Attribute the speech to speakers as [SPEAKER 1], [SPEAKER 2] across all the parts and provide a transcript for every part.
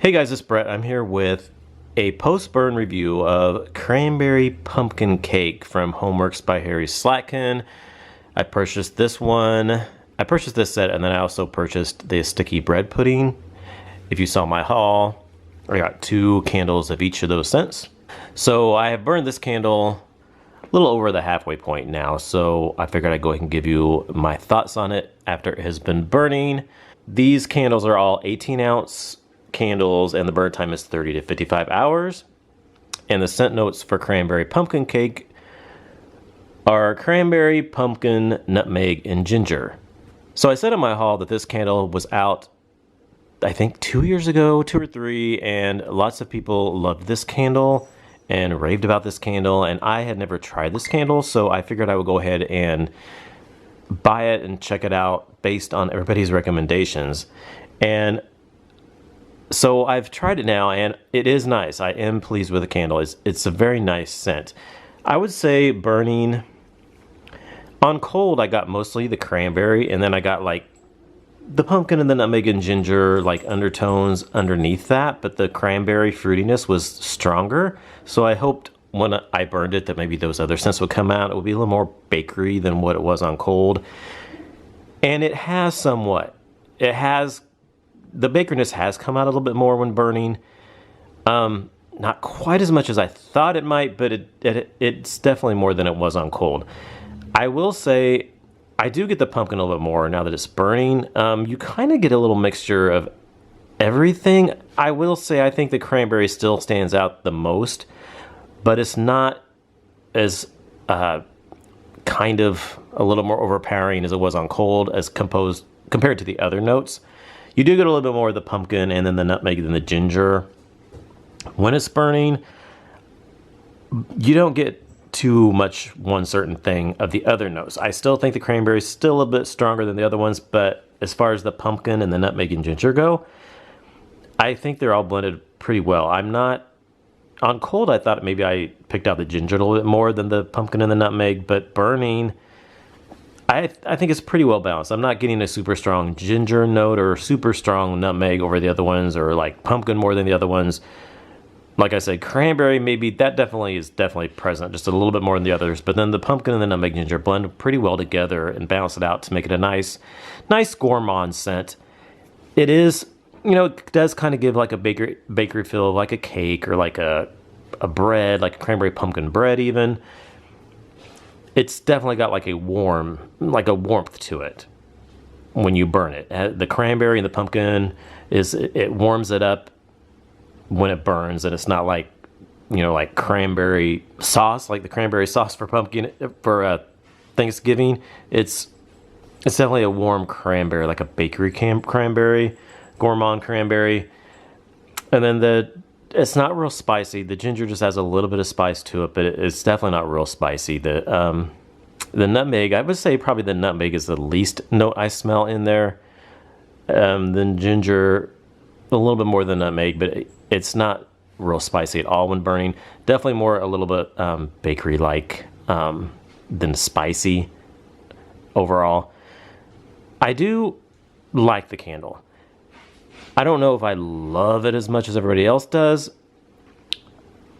[SPEAKER 1] Hey guys, it's Brett. I'm here with a post-burn review of Cranberry Pumpkin Cake from HomeWorx by Harry Slatkin. I purchased this one. I purchased this set, and then I also purchased the sticky bread pudding. If you saw my haul, I got 2 candles of each of those scents. So I have burned this candle a little over the halfway point now, so I figured I'd go ahead and give you my thoughts on it after it has been burning. These candles are all 18-ounce candles, and the burn time is 30 to 55 hours. And the scent notes for Cranberry Pumpkin Cake are cranberry, pumpkin, nutmeg, and ginger. So I said in my haul that this candle was out, I think 2 years ago, 2 or 3, and lots of people loved this candle and raved about this candle, and I had never tried this candle, so I figured I would go ahead and buy it and check it out based on everybody's recommendations. And so I've tried it now, and it is nice. I am pleased with the candle. It's a very nice scent. I would say burning on cold, I got mostly the cranberry, and then I got like the pumpkin and the nutmeg and ginger like undertones underneath that, but the cranberry fruitiness was stronger. So I hoped when I burned it that maybe those other scents would come out. It would be a little more bakery than what it was on cold. And it has somewhat. The bakeriness has come out a little bit more when burning. Not quite as much as I thought it might, but it's definitely more than it was on cold. I will say I do get the pumpkin a little bit more now that it's burning. You kind of get a little mixture of everything. I will say I think the cranberry still stands out the most, but it's not as kind of a little more overpowering as it was on cold as compared to the other notes. You do get a little bit more of the pumpkin and then the nutmeg and the ginger. When it's burning, you don't get too much one certain thing of the other notes. I still think the cranberry is still a bit stronger than the other ones, but as far as the pumpkin and the nutmeg and ginger go, I think they're all blended pretty well. On cold, I thought maybe I picked out the ginger a little bit more than the pumpkin and the nutmeg, but burning, I think it's pretty well balanced. I'm not getting a super strong ginger note or super strong nutmeg over the other ones, or like pumpkin more than the other ones. Like I said, cranberry, maybe that is definitely present, just a little bit more than the others. But then the pumpkin and the nutmeg ginger blend pretty well together and balance it out to make it a nice gourmand scent. It is, it does kind of give like a bakery feel, like a cake or like a bread, like a cranberry pumpkin bread even. It's definitely got like a warmth to it when you burn it. The cranberry and the pumpkin it warms it up when it burns, and it's not like, like cranberry sauce, like the cranberry sauce for Thanksgiving. It's definitely a warm cranberry, like a bakery cranberry, gourmand cranberry. And then it's not real spicy. The ginger just has a little bit of spice to it, but it's definitely not real spicy. The nutmeg, I would say probably the nutmeg is the least note I smell in there. Then ginger, a little bit more than nutmeg, but it's not real spicy at all when burning. Definitely more a little bit bakery-like than spicy overall. I do like the candle. I don't know if I love it as much as everybody else does,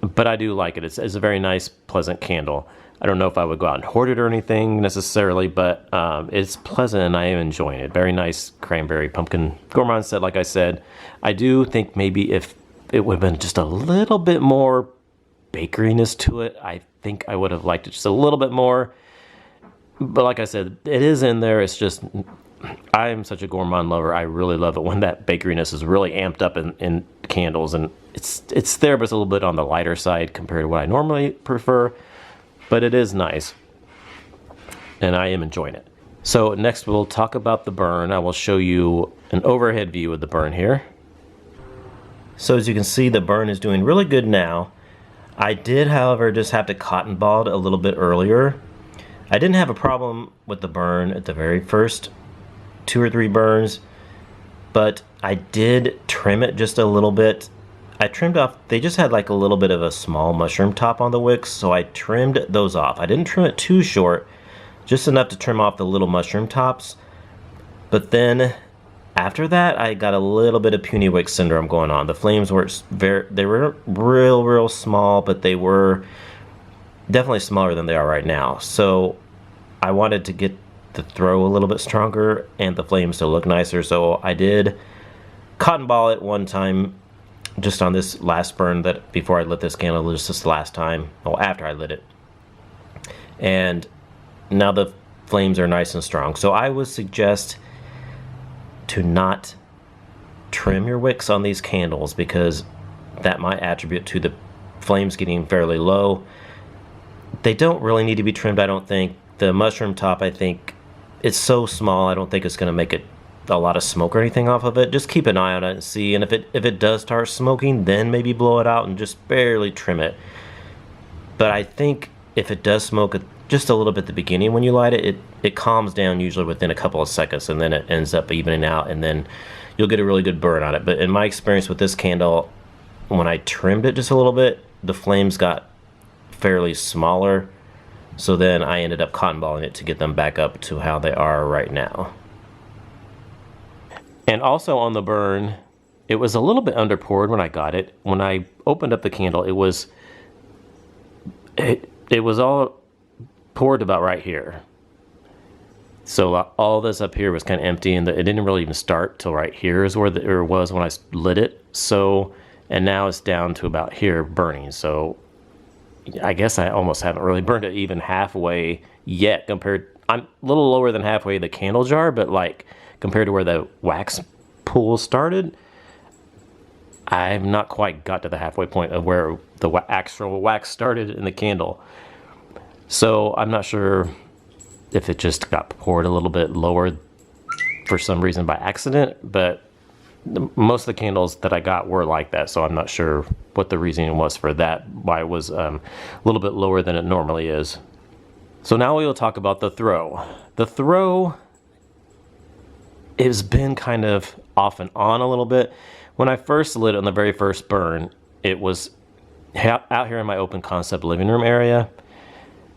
[SPEAKER 1] but I do like it. It's a very nice, pleasant candle. I don't know if I would go out and hoard it or anything necessarily, but it's pleasant and I am enjoying it. Very nice cranberry pumpkin gourmand set, like I said. I do think maybe if it would have been just a little bit more bakeryness to it, I think I would have liked it just a little bit more. But like I said, it is in there. It's just, I am such a gourmand lover. I really love it when that bakeryness is really amped up in candles, and it's there, but it's a little bit on the lighter side compared to what I normally prefer. But it is nice, and I am enjoying it. So next we'll talk about the burn. I will show you an overhead view of the burn here. So as you can see, the burn is doing really good now. I did, however, just have to cotton ball it a little bit earlier. I didn't have a problem with the burn at the very first 2 or 3 burns, but I did trim it just a little bit. I trimmed off, they just had like a little bit of a small mushroom top on the wicks, so I trimmed those off. I didn't trim it too short, just enough to trim off the little mushroom tops. But then After that, I got a little bit of puny wick syndrome going on. The flames were they were real small, but they were definitely smaller than they are right now. So I wanted to get the throw a little bit stronger and the flames to look nicer. So I did cotton ball it one time, just on this last burn that before I lit this candle, just this last time, well, after I lit it. And now the flames are nice and strong. So I would suggest to not trim your wicks on these candles, because that might attribute to the flames getting fairly low. They don't really need to be trimmed, I don't think. The mushroom top, I think, it's so small, I don't think it's going to make it a lot of smoke or anything off of it. Just keep an eye on it and see, and if it does start smoking, then maybe blow it out and just barely trim it. But I think if it does smoke just a little bit at the beginning when you light it, it calms down usually within a couple of seconds, and then it ends up evening out, and then you'll get a really good burn on it. But in my experience with this candle, when I trimmed it just a little bit, the flames got fairly smaller, so then I ended up cotton balling it to get them back up to how they are right now. And also on the burn, it was a little bit under poured when I got it. When I opened up the candle, it was all poured about right here. So all this up here was kind of empty, and it didn't really even start till right here is where it was when I lit it. So, and now it's down to about here burning. So I guess I almost haven't really burned it even halfway yet. I'm a little lower than halfway the candle jar, but like compared to where the wax pool started, I've not quite got to the halfway point of where the actual wax started in the candle. So I'm not sure if it just got poured a little bit lower for some reason by accident, but most of the candles that I got were like that, so I'm not sure what the reasoning was for that, why it was a little bit lower than it normally is. So now we will talk about the throw. The throw has been kind of off and on a little bit. When I first lit it on the very first burn, it was out here in my open concept living room area.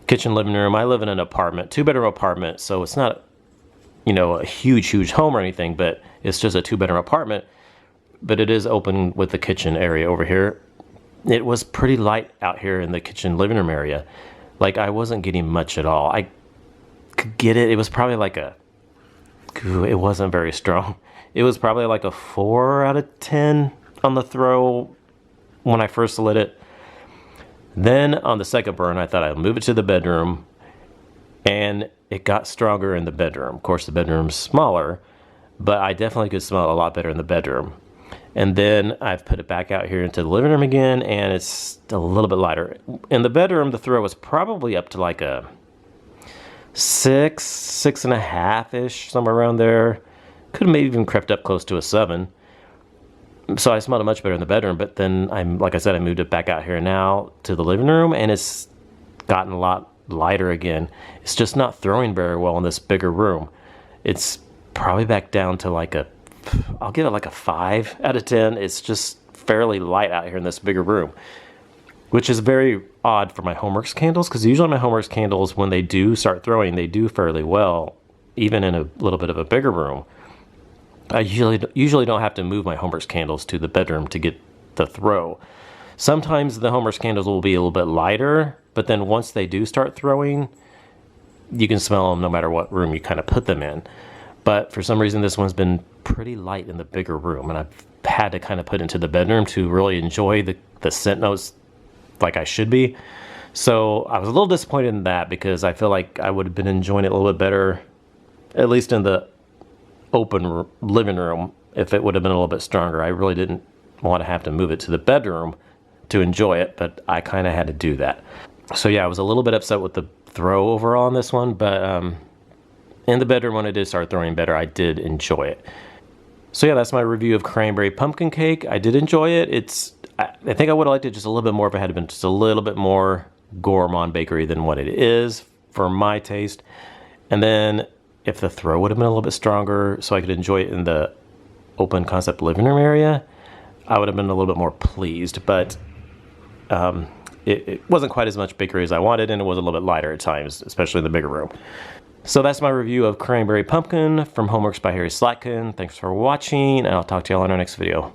[SPEAKER 1] Kitchen, living room. I live in an apartment, 2-bedroom apartment, so it's not, you know, a huge home or anything, but it's just a 2-bedroom apartment. But it is open with the kitchen area over here. It was pretty light out here in the kitchen living room area. Like, I wasn't getting much at all. I could get it. It was probably like it wasn't very strong. It was probably like a 4 out of 10 on the throw when I first lit it. Then on the second burn, I thought I'd move it to the bedroom, and it got stronger in the bedroom. Of course, the bedroom's smaller, but I definitely could smell it a lot better in the bedroom. And then I've put it back out here into the living room again, and it's a little bit lighter. In the bedroom, the throw was probably up to like a 6.5-ish, somewhere around there. Could have maybe even crept up close to a 7. So I smelled it much better in the bedroom, but then like I said, I moved it back out here now to the living room, and it's gotten a lot lighter again. It's just not throwing very well in this bigger room. It's probably back down to like I'll give it like a 5 out of 10. It's just fairly light out here in this bigger room, which is very odd for my HomeWorx candles, because usually my HomeWorx candles, when they do start throwing, they do fairly well, even in a little bit of a bigger room. I usually don't have to move my HomeWorx candles to the bedroom to get the throw. Sometimes the HomeWorx candles will be a little bit lighter, but then once they do start throwing, you can smell them no matter what room you kind of put them in. But for some reason, this one's been pretty light in the bigger room, and I've had to kind of put it into the bedroom to really enjoy the scent notes like I should be. So I was a little disappointed in that, because I feel like I would have been enjoying it a little bit better, at least in the open living room, if it would have been a little bit stronger. I really didn't want to have to move it to the bedroom to enjoy it, but I kind of had to do that. So yeah, I was a little bit upset with the throw overall on this one, but in the bedroom, when I did start throwing better, I did enjoy it. So yeah, that's my review of Cranberry Pumpkin Cake. I did enjoy it. I think I would have liked it just a little bit more if it had been just a little bit more gourmand bakery than what it is for my taste. And then if the throw would have been a little bit stronger so I could enjoy it in the open concept living room area, I would have been a little bit more pleased. But it wasn't quite as much bakery as I wanted, and it was a little bit lighter at times, especially in the bigger room. So that's my review of Cranberry Pumpkin from HomeWorx by Harry Slatkin. Thanks for watching, and I'll talk to y'all in our next video.